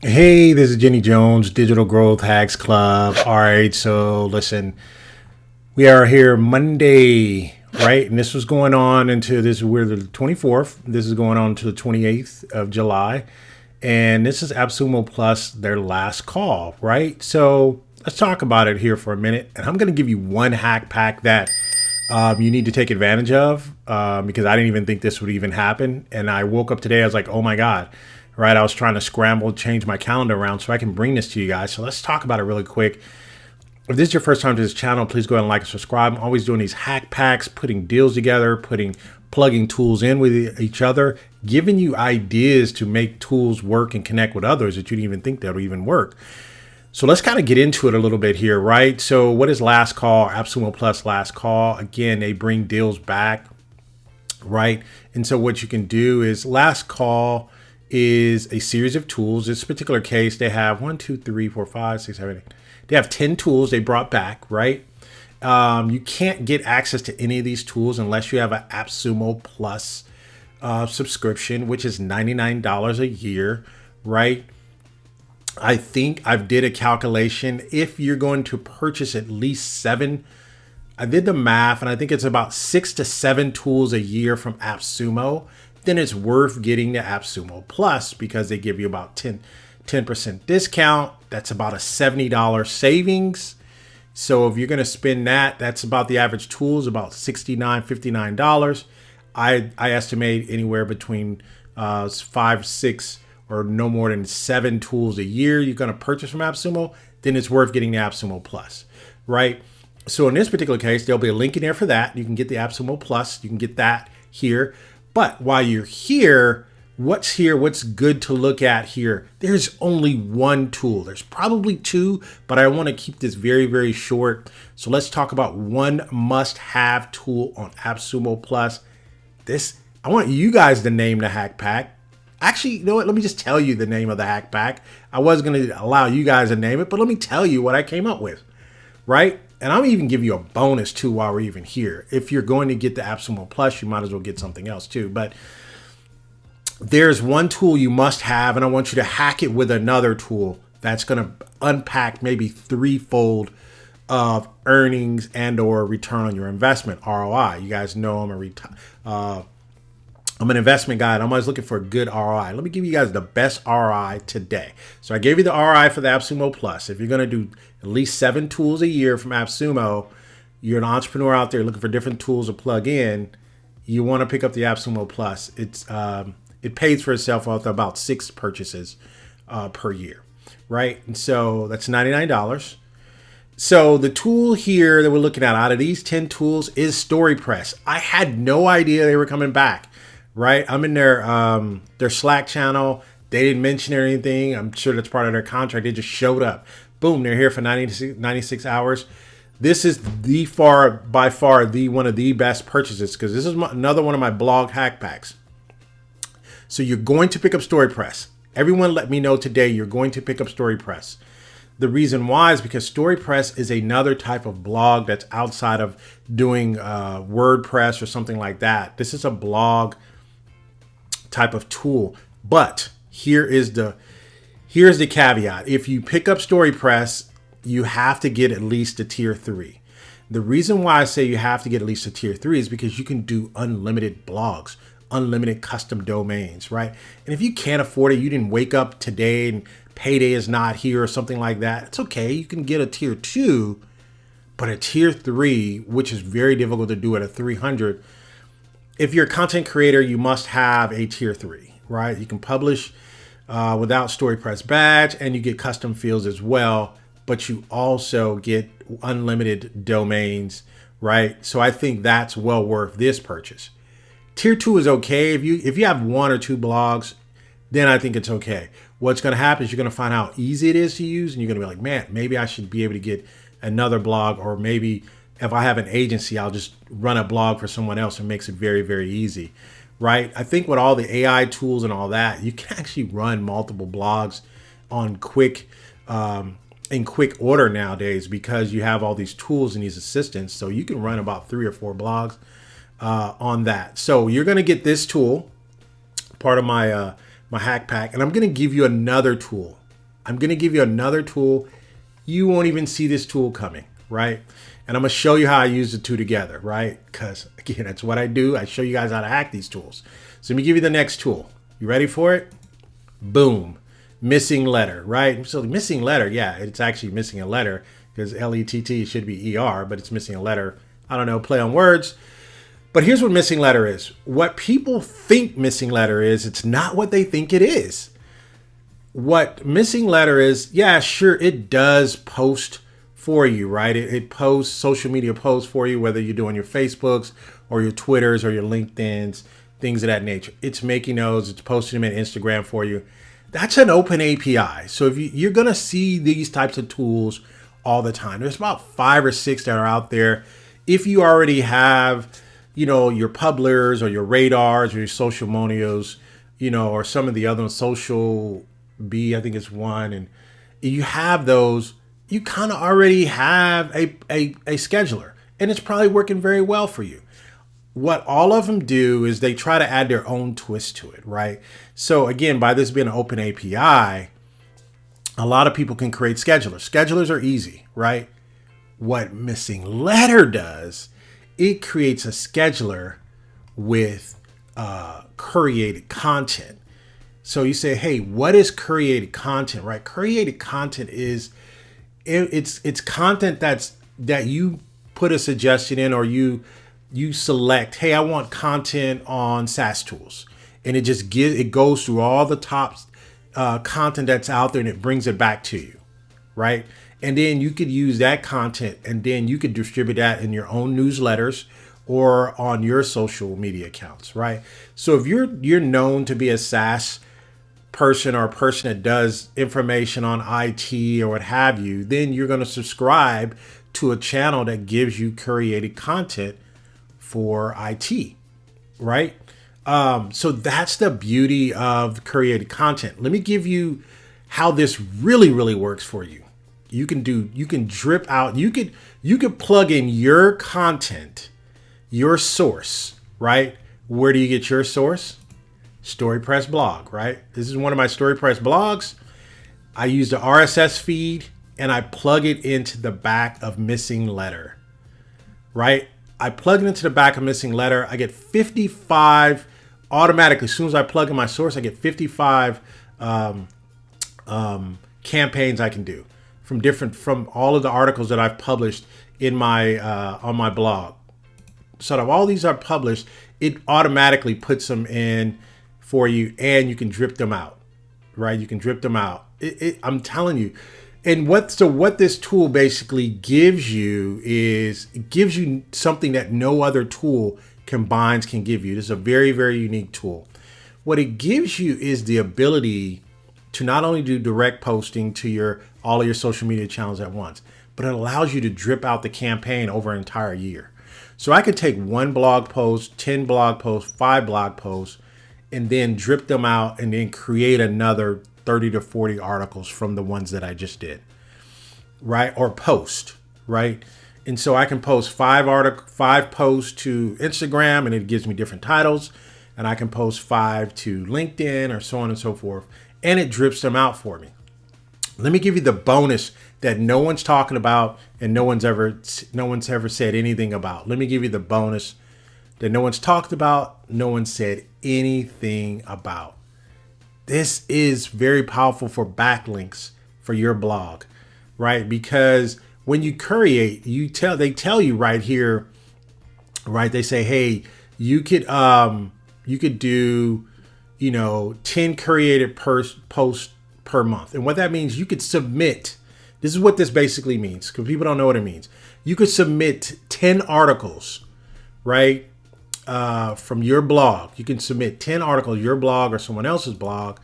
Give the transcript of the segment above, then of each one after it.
Hey, this is Jenny Jones, Digital Growth Hacks Club. All right, so listen, we are here Monday, right? And this was going on into this, we're the 24th. This is going on to the 28th of July. And this is Appsumo Plus, their last call, right? So let's talk about it here for a minute. And I'm going to give you one hack pack that you need to take advantage of because I didn't even think this would even happen. And I woke up today, I was like, oh my God, right? I was trying to scramble, change my calendar around so I can bring this to you guys. So let's talk about it really quick. If this is your first time to this channel, please go ahead and like and subscribe. I'm always doing these hack packs, putting deals together, plugging tools in with each other, giving you ideas to make tools work and connect with others that you didn't even think that would even work. So let's kind of get into it a little bit here, right? So what is last call? Appsumo Plus last call. Again, they bring deals back, right? And so what you can do is last call is a series of tools. This particular case, they have 1, 2, 3, 4, 5, 6, 7, 8. They have 10 tools they brought back, right? You can't get access to any of these tools unless you have an Appsumo Plus subscription, which is $99 a year, right? I think I did a calculation. If you're going to purchase at least 7, I did the math, and I think it's about 6 to 7 tools a year from Appsumo, then it's worth getting the Appsumo Plus because they give you about 10% discount. That's about a $70 savings. So if you're going to spend that, that's about the average tool is about $69, $59. I estimate anywhere between 5, 6, or no more than 7 tools a year you're going to purchase from Appsumo, then it's worth getting the Appsumo Plus, right? So in this particular case, there'll be a link in there for that. You can get the Appsumo Plus. You can get that here. But while you're here, what's good to look at here? There's only one tool. There's probably 2, but I want to keep this very, very short. So let's talk about one must-have tool on Appsumo Plus. I want you guys to name the hack pack. Actually, you know what? Let me just tell you the name of the hack pack. I was going to allow you guys to name it, but let me tell you what I came up with, right? And I'll even give you a bonus too while we're even here. If you're going to get the Appsumo Plus, you might as well get something else too. But there's one tool you must have, and I want you to hack it with another tool that's going to unpack maybe threefold of earnings and or return on your investment, ROI. You guys know I'm an investment guy and I'm always looking for a good ROI. Let me give you guys the best ROI today. So I gave you the ROI for the Appsumo Plus. If you're going to do at least 7 tools a year from Appsumo, you're an entrepreneur out there looking for different tools to plug in, you want to pick up the Appsumo Plus. It pays for itself with about 6 purchases per year, right? And so that's $99. So the tool here that we're looking at out of these 10 tools is StoryPress. I had no idea they were coming back. Right, I'm in their Slack channel. They didn't mention anything. I'm sure that's part of their contract. They just showed up. Boom, they're here for 96 hours. This is by far one of the best purchases because this is another one of my blog hack packs. So you're going to pick up StoryPress. Everyone let me know today you're going to pick up StoryPress. The reason why is because StoryPress is another type of blog that's outside of doing WordPress or something like that. This is a blog type of tool. But here's the caveat. If you pick up StoryPress, you have to get at least a tier 3. The reason why I say you have to get at least a tier 3 is because you can do unlimited blogs, unlimited custom domains, right? And if you can't afford it, you didn't wake up today and payday is not here or something like that, it's okay. You can get a tier 2, but a tier 3, which is very difficult to do at a 300. If you're a content creator, you must have a tier 3, right? You can publish without StoryPress badge and you get custom fields as well, but you also get unlimited domains, right? So I think that's well worth this purchase. Tier 2 is okay. If you have 1 or 2 blogs, then I think it's okay. What's going to happen is you're going to find how easy it is to use and you're going to be like, man, maybe I should be able to get another blog, or maybe if I have an agency, I'll just run a blog for someone else and makes it very, very easy, right? I think with all the AI tools and all that, you can actually run multiple blogs on in quick order nowadays because you have all these tools and these assistants. So you can run about 3 or 4 blogs on that. So you're going to get this tool, part of my my hack pack, and I'm going to give you another tool. I'm going to give you another tool. You won't even see this tool coming, right? And I'm going to show you how I use the two together, right? Because again, that's what I do. I show you guys how to hack these tools. So let me give you the next tool. You ready for it? Boom. Missing letter, right? So missing letter, yeah, it's actually missing a letter because LETT should be ER, but it's missing a letter. I don't know, play on words. But here's what missing letter is. What people think missing letter is, it's not what they think it is. What missing letter is, yeah, sure, it does post for you, right? It posts social media posts for you, whether you're doing your Facebooks or your Twitters or your LinkedIns, things of that nature. It's making those, it's posting them in Instagram for you. That's an open API. So if you're going to see these types of tools all the time. There's about 5 or 6 that are out there. If you already have, your Pubblers or your Radars or your Social Monios, or some of the other ones, Social B, I think it's one, and you have those, you kind of already have a scheduler, and it's probably working very well for you. What all of them do is they try to add their own twist to it, right? So again, by this being an open API, a lot of people can create schedulers. Schedulers are easy, right? What Missing Letter does, it creates a scheduler with curated content. So you say, hey, what is curated content, right? Curated content is, it's content that you put a suggestion in, or you select, hey, I want content on SaaS tools. And it goes through all the top content that's out there and it brings it back to you, right? And then you could use that content and then you could distribute that in your own newsletters or on your social media accounts, right? So if you're known to be a SaaS person or a person that does information on IT or what have you, then you're going to subscribe to a channel that gives you curated content for IT, right? So that's the beauty of curated content. Let me give you how this really, really works for you. You can drip out, you could plug in your content, your source, right? Where do you get your source? StoryPress blog, right? This is one of my StoryPress blogs. I use the RSS feed and I plug it into the back of Missing Letter, right? I plug it into the back of Missing Letter. I get 55 automatically. As soon as I plug in my source, I get 55 campaigns I can do from all of the articles that I've published in my on my blog. So that all these are published, it automatically puts them in for you, and you can drip them out, right? You can drip them out. I'm telling you. And what this tool basically gives you is, it gives you something that no other tool can give you. This is a very, very unique tool. What it gives you is the ability to not only do direct posting to all of your social media channels at once, but it allows you to drip out the campaign over an entire year. So I could take one blog post, 10 blog posts, 5 blog posts, and then drip them out and then create another 30 to 40 articles from the ones that I just did, right? Or post, right? And so I can post 5 posts to Instagram and it gives me different titles, and I can post 5 to LinkedIn or so on and so forth, and it drips them out for me. Let me give you the bonus that no one's talking about and no one's ever said anything about. Let me give you the bonus that no one's talked about, no one said anything about. This is very powerful for backlinks for your blog, right? Because when you curate, they tell you right here, right? They say, hey, you could do, 10 curated posts per month. And what that means, you could submit. This is what this basically means, because people don't know what it means. You could submit 10 articles, right? From your blog. You can submit 10 articles, your blog or someone else's blog,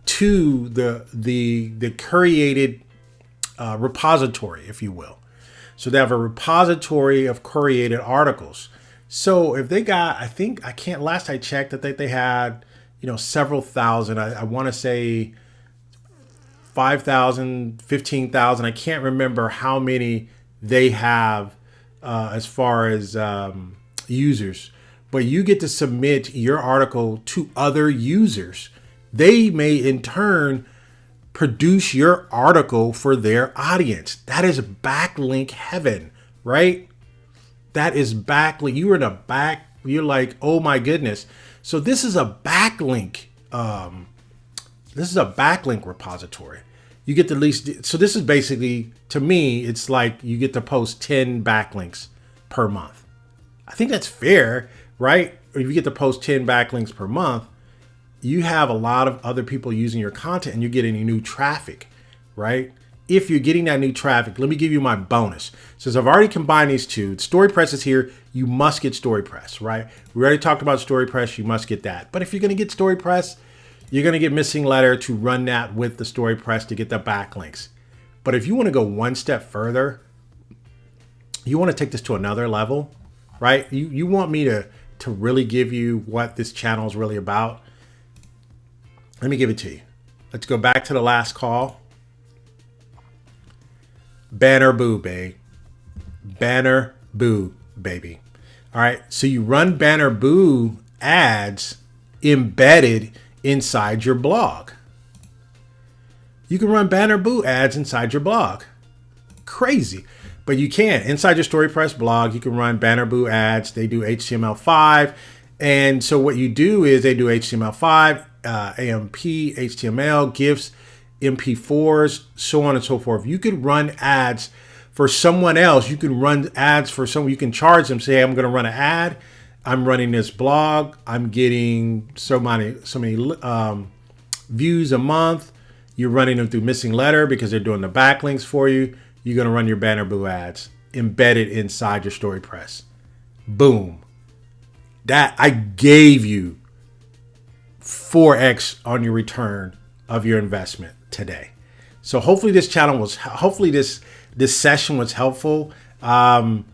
to the curated repository, if you will. So they have a repository of curated articles. So if they got, last I checked, I think they had, several thousand. I want to say 5,000, 15,000. I can't remember how many they have as far as users. But you get to submit your article to other users. They may in turn produce your article for their audience. That is backlink heaven, right? That is backlink. You're in a back. You're like, oh my goodness. So this is a backlink. This is a backlink repository. You get the least. So this is basically, to me, it's like you get to post 10 backlinks per month. I think that's fair, right? Or if you get to post 10 backlinks per month, you have a lot of other people using your content and you're getting new traffic, right? If you're getting that new traffic, let me give you my bonus. Since I've already combined these two, StoryPress is here. You must get StoryPress, right? We already talked about StoryPress. You must get that. But if you're going to get StoryPress, you're going to get MissingLetter to run that with the StoryPress to get the backlinks. But if you want to go one step further, you want to take this to another level, right? You want me to really give you what this channel is really about. Let me give it to you. Let's go back to the last call. Banner boo, babe. Banner boo, baby. All right. So you run banner boo ads embedded inside your blog. You can run banner boo ads inside your blog. Crazy. But you can. Inside your StoryPress blog, you can run banner boo ads. They do HTML5. And so what you do is they do HTML5, AMP, HTML, GIFs, MP4s, so on and so forth. You could run ads for someone else. You can run ads for someone. You can charge them. Say, I'm going to run an ad. I'm running this blog. I'm getting so many views a month. You're running them through MissingLetter because they're doing the backlinks for you. You're going to run your banner boo ads embedded inside your StoryPress. Boom. That I gave you 4x on your return of your investment today. So hopefully this channel was, hopefully this session was helpful. Again,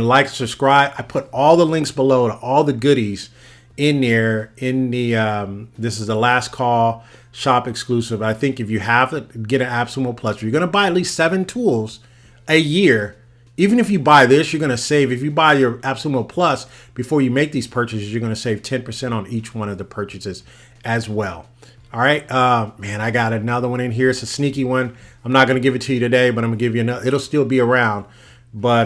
like, subscribe. I put all the links below to all the goodies in there in the, this is the last call shop exclusive. I think if you have it, get an Appsumo Plus. You're going to buy at least 7 tools a year. Even if you buy this, you're going to save. If you buy your Appsumo Plus before you make these purchases, you're going to save 10% on each one of the purchases as well. All right. Man, I got another one in here. It's a sneaky one. I'm not going to give it to you today, but I'm going to give you another. It'll still be around, but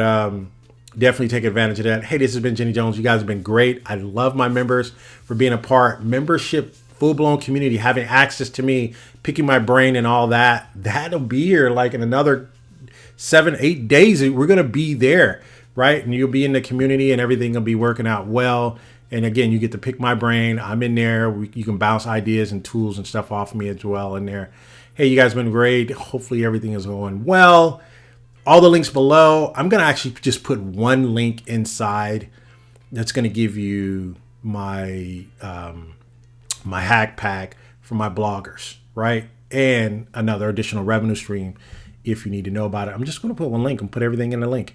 definitely take advantage of that. Hey, this has been Jenny Jones. You guys have been great. I love my members for being a part. Membership, full-blown community, having access to me, picking my brain and all that. That'll be here like in another 7-8 days. We're going to be there, right? And you'll be in the community and everything will be working out well. And again, you get to pick my brain. I'm in there. You can bounce ideas and tools and stuff off of me as well in there. Hey, you guys have been great. Hopefully everything is going well. All the links below. I'm going to actually just put one link inside that's going to give you my my hack pack for my bloggers, right? And another additional revenue stream if you need to know about it. I'm just going to put one link and put everything in the link.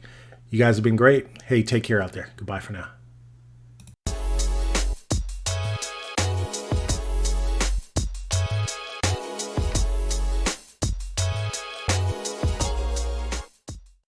You guys have been great. Hey, take care out there. Goodbye for now.